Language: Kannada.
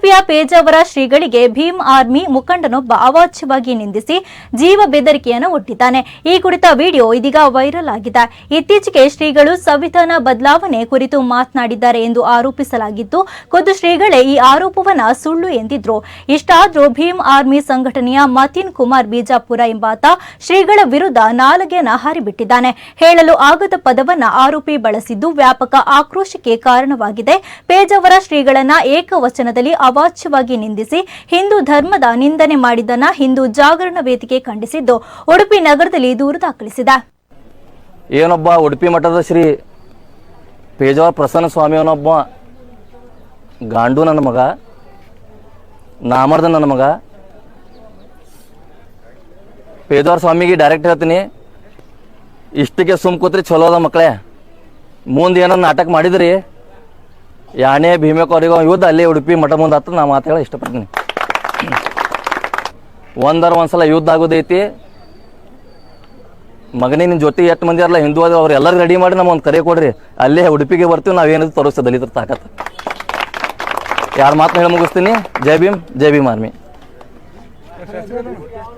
ಉಡುಪಿಯ ಪೇಜಾವರ ಶ್ರೀಗಳಿಗೆ ಭೀಮ್ ಆರ್ಮಿ ಮುಖಂಡನೊಬ್ಬ ಅವಾಚ್ಯವಾಗಿ ನಿಂದಿಸಿ ಜೀವ ಬೆದರಿಕೆಯನ್ನು ಒಡ್ಡಿದ್ದಾನೆ. ಈ ಕುರಿತ ವಿಡಿಯೋ ಇದೀಗ ವೈರಲ್ ಆಗಿದೆ. ಇತ್ತೀಚೆಗೆ ಶ್ರೀಗಳು ಸಂವಿಧಾನ ಬದಲಾವಣೆ ಕುರಿತು ಮಾತನಾಡಿದ್ದಾರೆ ಎಂದು ಆರೋಪಿಸಲಾಗಿದ್ದು, ಖುದ್ದು ಶ್ರೀಗಳೇ ಈ ಆರೋಪವನ್ನ ಸುಳ್ಳು ಎಂದಿದ್ರು. ಇಷ್ಟಾದ್ರೂ ಭೀಮ್ ಆರ್ಮಿ ಸಂಘಟನೆಯ ಮತೀನ್ ಕುಮಾರ್ ಬಿಜಾಪುರ ಎಂಬಾತ ಶ್ರೀಗಳ ವಿರುದ್ಧ ನಾಲಗೆಯನ್ನ ಹರಿಬಿಟ್ಟಿದ್ದಾನೆ. ಹೇಳಲು ಆಗದ ಪದವನ್ನ ಆರೋಪಿ ಬಳಸಿದ್ದು ವ್ಯಾಪಕ ಆಕ್ರೋಶಕ್ಕೆ ಕಾರಣವಾಗಿದೆ. ಪೇಜಾವರ ಶ್ರೀಗಳನ್ನ ಏಕವಚನದಲ್ಲಿ ಅವಾಚ್ಯವಾಗಿ ನಿಂದಿಸಿ ಹಿಂದೂ ಧರ್ಮದ ನಿಂದನೆ ಮಾಡಿದ್ದನ್ನ ಹಿಂದೂ ಜಾಗರಣ ವೇದಿಕೆ ಖಂಡಿಸಿದ್ದು ಉಡುಪಿ ನಗರದಲ್ಲಿ ದೂರು ದಾಖಲಿಸಿದೆ. ಏನೊಬ್ಬ ಉಡುಪಿ ಮಠದ ಶ್ರೀ ಪೇಜಾವರ ಪ್ರಸನ್ನ ಸ್ವಾಮಿಯವನೊಬ್ಬ ಗಾಂಡು ನನ್ನ ಮಗ, ನಾಮರ್ದ ನನ್ನ ಮಗ. ಪೇಜಾವರ ಸ್ವಾಮಿಗೆ ಡೈರೆಕ್ಟ್ ಹೇಳ್ತೀನಿ, ಇಷ್ಟಕ್ಕೆ ಸುಮ್ ಕೂತ್ರಿ ಚಲೋ ಅದ ಮಕ್ಕಳೇ. ಮುಂದೆ ಏನೋ ನಾಟಕ ಮಾಡಿದ್ರಿ ಯಾನೇ ಭೀಮಕವರಿಗೂ ಯುದ್ಧ ಅಲ್ಲೇ ಉಡುಪಿ ಮಠ ಮುಂದೆ ಹತ್ರ ನಾ ಮಾತು ಹೇಳಿ ಇಷ್ಟಪಡ್ತೀನಿ. ಒಂದ್ಸಲ ಯುದ್ಧ ಆಗೋದೈತಿ. ಮಗನೇ ನಿನ್ನ ಜೊತೆ ಎಷ್ಟು ಮಂದಿ ಅಲ್ಲ ಹಿಂದೂ ಆದ್ರೆ ಅವ್ರು ಎಲ್ಲರೂ ರೆಡಿ ಮಾಡಿ ನಮ್ಮ ಒಂದು ಕರೆ ಕೊಡ್ರಿ, ಅಲ್ಲೇ ಉಡುಪಿಗೆ ಬರ್ತೀವಿ. ನಾವೇನದು ತೋರಿಸ್ತೇವೆ ದಲಿತರ ತಾಕತ್. ಯಾರು ಮಾತನ್ನ ಹೇಳಿ ಮುಗಿಸ್ತೀನಿ. ಜೈ ಭೀಮ್, ಜೈ ಭೀಮ್ ಆರ್ಮಿ.